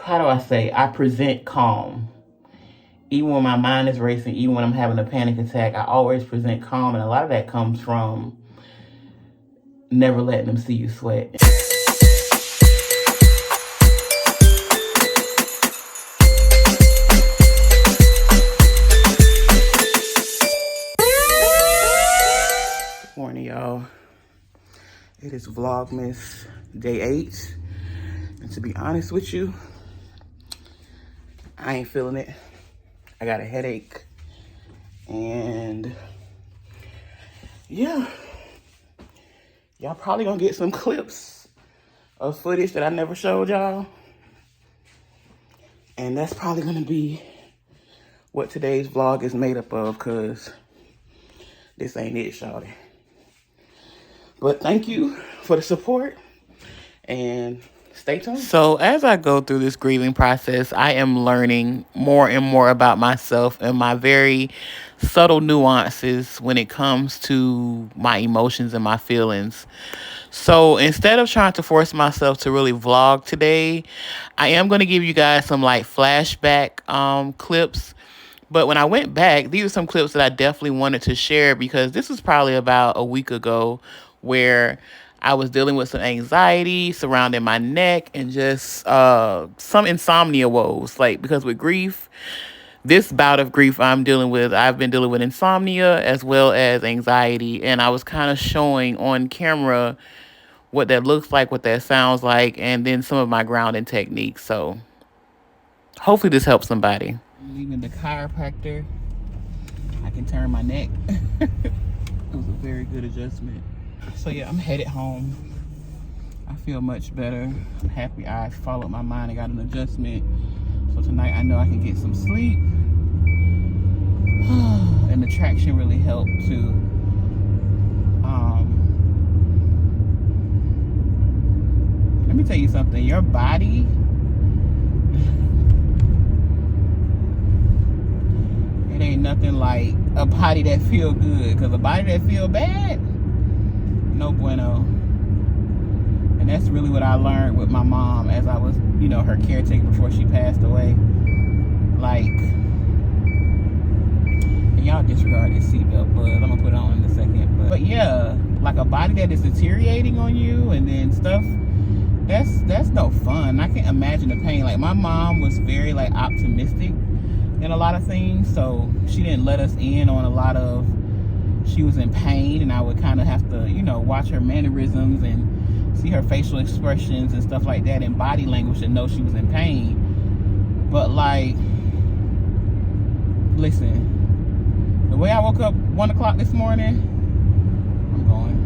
how do I say, I present calm. Even when my mind is racing, even when I'm having a panic attack, I always present calm. And a lot of that comes from never letting them see you sweat. Good morning, y'all. It is Vlogmas day 8. And to be honest with you, I ain't feeling it. I got a headache. And yeah, y'all probably gonna get some clips of footage that I never showed y'all. And that's probably gonna be what today's vlog is made up of, cause this ain't it, shawty. But thank you for the support and stay tuned. So as I go through this grieving process, I am learning more and more about myself and my very subtle nuances when it comes to my emotions and my feelings. So instead of trying to force myself to really vlog today, I am going to give you guys some like flashback clips. But when I went back, these are some clips that I definitely wanted to share because this was probably about a week ago where I was dealing with some anxiety surrounding my neck and just some insomnia woes. Like, because with grief, this bout of grief I've been dealing with insomnia as well as anxiety. And I was kind of showing on camera what that looks like, what that sounds like, and then some of my grounding techniques. So hopefully this helps somebody. Leaving the chiropractor, I can turn my neck. It was a very good adjustment. So yeah, I'm headed home. I feel much better. I'm happy I followed my mind and got an adjustment. So tonight I know I can get some sleep. And the traction really helped too. Let me tell you something. Your body, it ain't nothing like a body that feel good. Because a body that feel bad, no bueno. And that's really what I learned with my mom as I was, you know, her caretaker before she passed away. Like, and y'all disregard this seatbelt buzz. I'm gonna put it on in a second. But yeah, like a body that is deteriorating on you and then stuff, that's no fun. I can't imagine the pain. Like, my mom was very like optimistic in a lot of things, so she didn't let us in on a lot of, she was in pain, and I would kind of have to, you know, watch her mannerisms and see her facial expressions and stuff like that and body language to know she was in pain. But like, listen, the way I woke up 1 o'clock this morning, I'm going,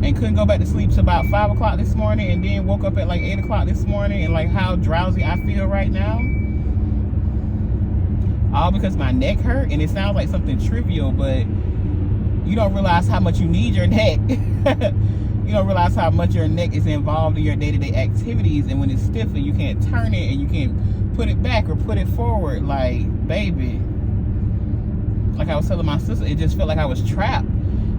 and couldn't go back to sleep till about 5 o'clock this morning, and then woke up at like 8 o'clock this morning, and like how drowsy I feel right now, all because my neck hurt. And it sounds like something trivial, but you don't realize how much you need your neck. You don't realize how much your neck is involved in your day-to-day activities, and when it's stiff and you can't turn it and you can't put it back or put it forward, like, baby, like I was telling my sister, it just felt like I was trapped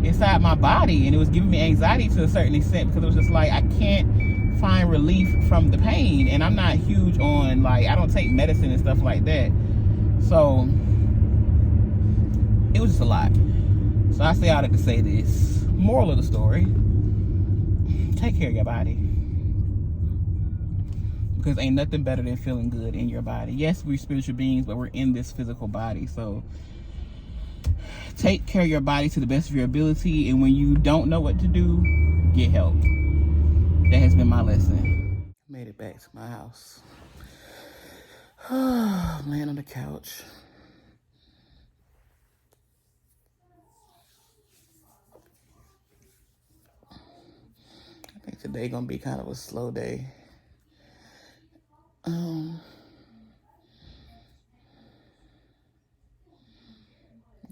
inside my body, and it was giving me anxiety to a certain extent, because it was just like I can't find relief from the pain. And I'm not huge on, like, I don't take medicine and stuff like that, so it was just a lot. So I say all that to say this. Moral of the story, take care of your body, because ain't nothing better than feeling good in your body. Yes, we're spiritual beings, but we're in this physical body. So take care of your body to the best of your ability, and when you don't know what to do, get help. That has been my lesson. Made it back to my house. Oh, laying on the couch. I think today gonna be kind of a slow day.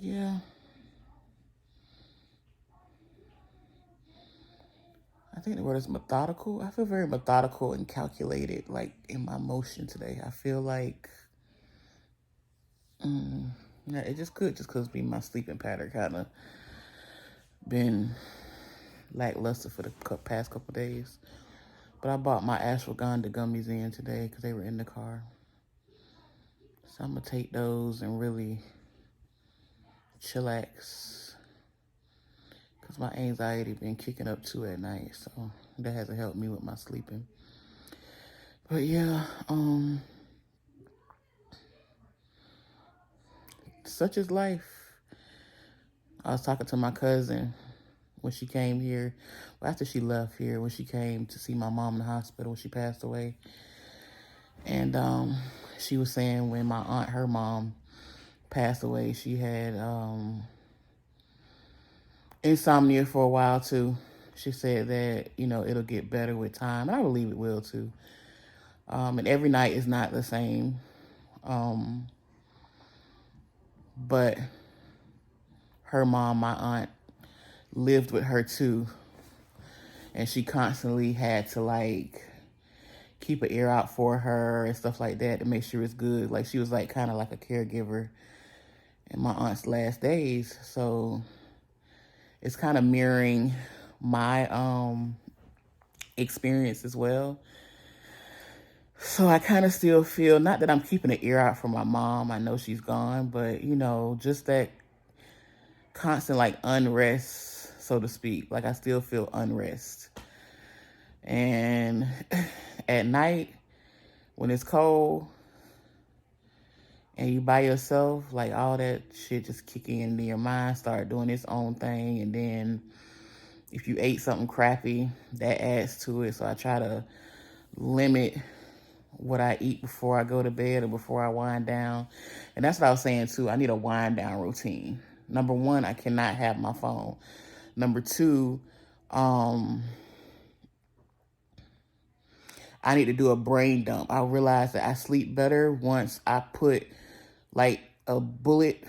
Yeah. I think the word is methodical. I feel very methodical and calculated, like, in my motion today. I feel like, yeah, it just could, just because my sleeping pattern kind of been lackluster for the past couple days. But I bought my ashwagandha gummies in today because they were in the car. So I'm going to take those and really chillax. Because my anxiety been kicking up too at night. So that hasn't helped me with my sleeping. But yeah, such is life. I was talking to my cousin when she came here. Well, after she left here, when she came to see my mom in the hospital when she passed away. And she was saying when my aunt, her mom, passed away, she had insomnia for a while too. She said that, you know, it'll get better with time. And I believe it will too. And every night is not the same. But her mom, my aunt, lived with her too. And she constantly had to like keep an ear out for her and stuff like that to make sure it's good. Like she was like kind of like a caregiver in my aunt's last days. So it's kind of mirroring my experience as well. So I kind of still feel, not that I'm keeping an ear out for my mom, I know she's gone, but you know, just that constant like unrest, so to speak. Like I still feel unrest. And at night, when it's cold and you by yourself, like all that shit just kicking into your mind, start doing its own thing. And then if you ate something crappy, that adds to it. So I try to limit what I eat before I go to bed or before I wind down. And that's what I was saying too. I need a wind down routine. Number one, I cannot have my phone. Number two, I need to do a brain dump. I realized that I sleep better once I put like a bullet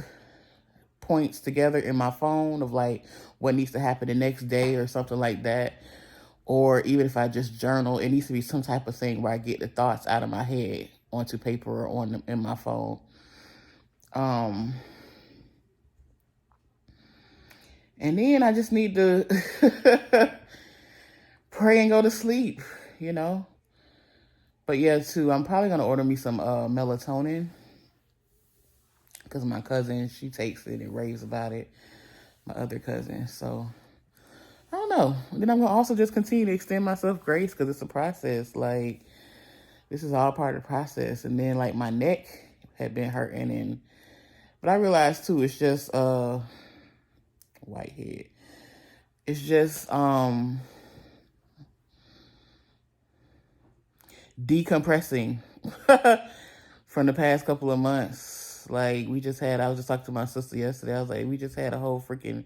points together in my phone of like what needs to happen the next day or something like that. Or even if I just journal, it needs to be some type of thing where I get the thoughts out of my head onto paper or in my phone. And then I just need to pray and go to sleep, you know. But yeah, too, I'm probably going to order me some melatonin. Because my cousin, she takes it and raves about it. My other cousin. So, I don't know. Then I'm going to also just continue to extend myself grace because it's a process. Like, this is all part of the process. And then, like, my neck had been hurting. But I realized, too, it's just whitehead. It's just decompressing from the past couple of months. Like I was just talking to my sister yesterday. I was like, we just had a whole freaking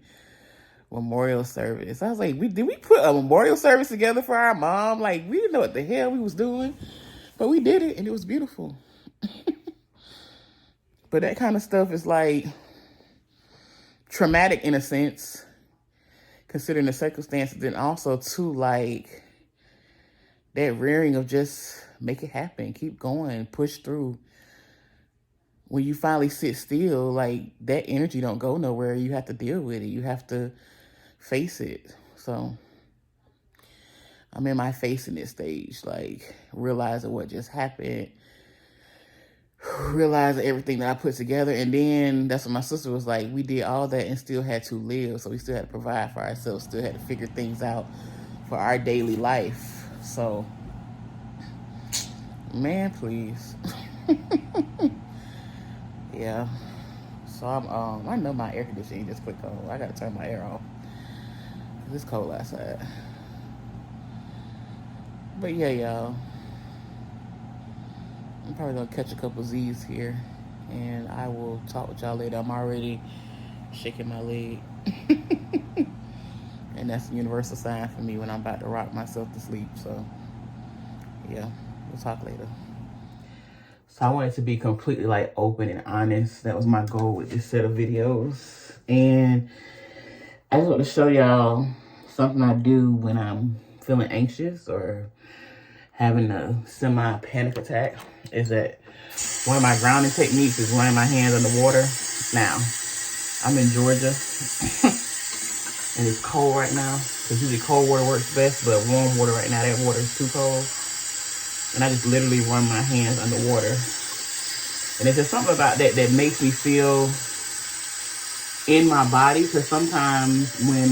memorial service. I was like, did we put a memorial service together for our mom? Like, we didn't know what the hell we was doing, but we did it and it was beautiful. But that kind of stuff is like traumatic in a sense, considering the circumstances, and also too like that rearing of just make it happen, keep going, push through. When you finally sit still, like that energy don't go nowhere. You have to deal with it. You have to face it. So I'm in my facing it stage, like realizing what just happened, realizing everything that I put together. And then that's when my sister was like, we did all that and still had to live. So we still had to provide for ourselves, still had to figure things out for our daily life. So, man, please. Yeah. So I know my air conditioning just quit cold. I gotta turn my air off. It's cold outside. But yeah, y'all. I'm probably gonna catch a couple Z's here. And I will talk with y'all later. I'm already shaking my leg. And that's a universal sign for me when I'm about to rock myself to sleep. So, yeah, we'll talk later. So I wanted to be completely like open and honest. That was my goal with this set of videos. And I just want to show y'all something I do when I'm feeling anxious or having a semi-panic attack. Is that one of my grounding techniques is running my hands underwater. Now, I'm in Georgia and it's cold right now. because usually cold water works best, but warm water right now, that water is too cold. And I just literally run my hands underwater. And there's just something about that that makes me feel in my body, because sometimes when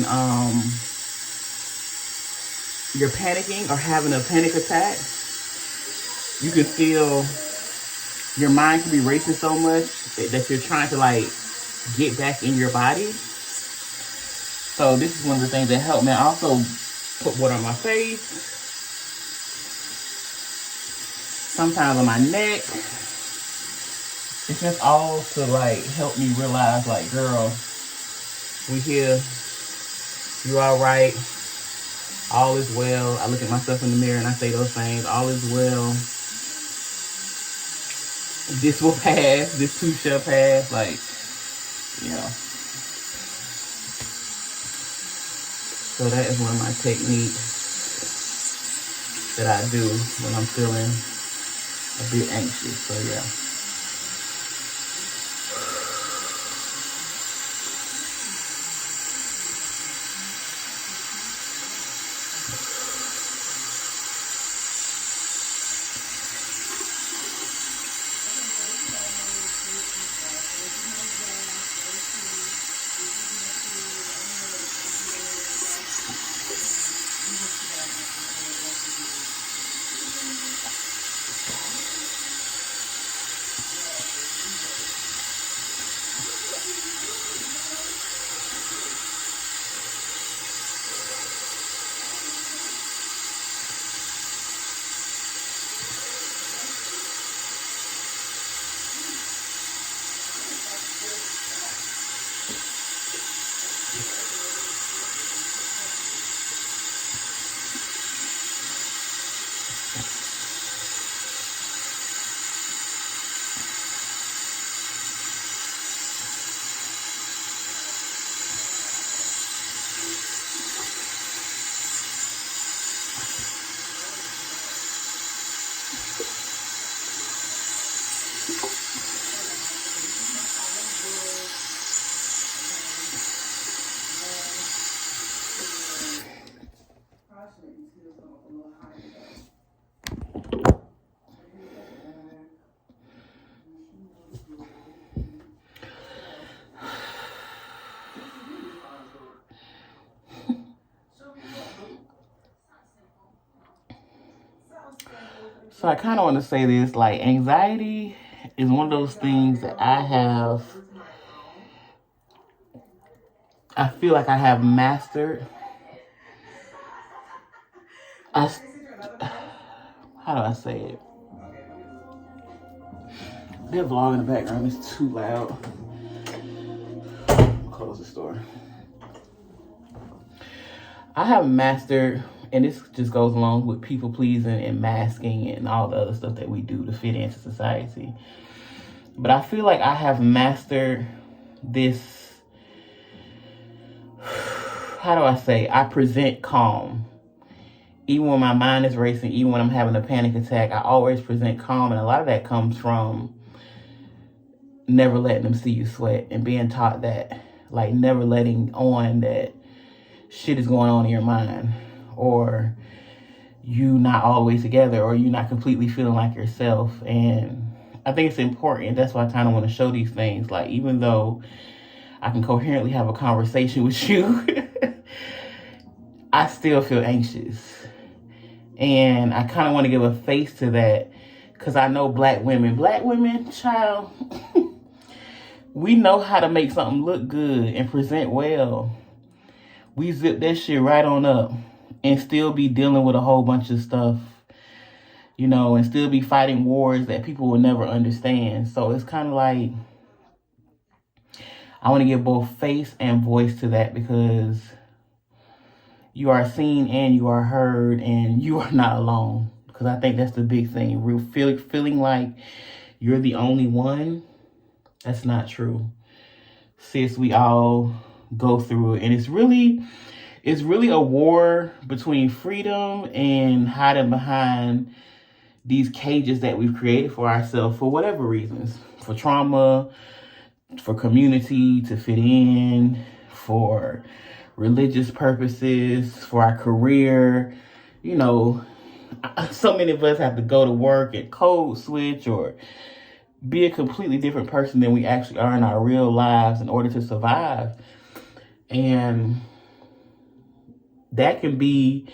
you're panicking or having a panic attack, you can feel your mind can be racing so much that you're trying to like get back in your body. So this is one of the things that helped me. I also put water on my face, sometimes on my neck. It's just all to like help me realize like, girl, we here, you all right, all is well. I look at myself in the mirror and I say those things, all is well. This will pass, this too shall pass, like, you know. So that is one of my techniques that I do when I'm feeling a bit anxious, so yeah. So I kind of want to say this, like, anxiety is one of those things that I feel like I have mastered. How do I say it? That vlog in the background is too loud. Close the door. I have mastered, and this just goes along with people pleasing and masking and all the other stuff that we do to fit into society. But I feel like I have mastered this, how do I say, I present calm. Even when my mind is racing, even when I'm having a panic attack, I always present calm. And a lot of that comes from never letting them see you sweat and being taught that, like, never letting on that shit is going on in your mind, or you not all the way together, or you not completely feeling like yourself. And I think it's important. That's why I kind of want to show these things. Like, even though I can coherently have a conversation with you, I still feel anxious. And I kind of want to give a face to that, because I know black women, child, we know how to make something look good and present well. We zip that shit right on up and still be dealing with a whole bunch of stuff, you know, and still be fighting wars that people will never understand. So it's kind of like, I want to give both face and voice to that, because you are seen and you are heard and you are not alone. Because I think that's the big thing. Real feeling like you're the only one. That's not true. Sis, we all go through it. And it's really a war between freedom and hiding behind these cages that we've created for ourselves for whatever reasons. For trauma, for community, to fit in, for religious purposes, for our career. You know, so many of us have to go to work and code switch or be a completely different person than we actually are in our real lives in order to survive. And that can be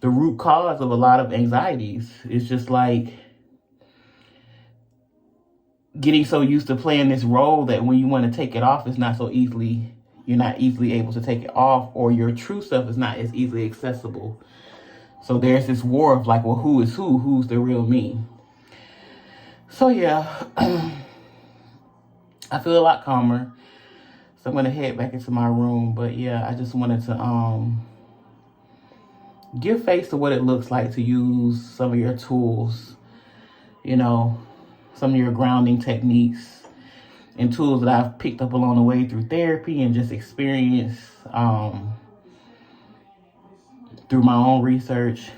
the root cause of a lot of anxieties. It's just like getting so used to playing this role that when you want to take it off, it's not so easily, you're not easily able to take it off, or your true self is not as easily accessible. So there's this war of like, well, who is who? Who's the real me? So yeah, I feel a lot calmer. So I'm going to head back into my room. But yeah, I just wanted to give face to what it looks like to use some of your tools, you know, some of your grounding techniques and tools that I've picked up along the way through therapy and just experience through my own research.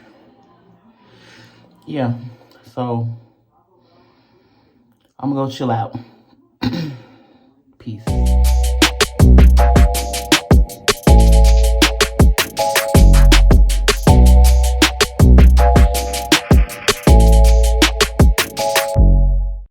Yeah, so I'm gonna go chill out. Peace.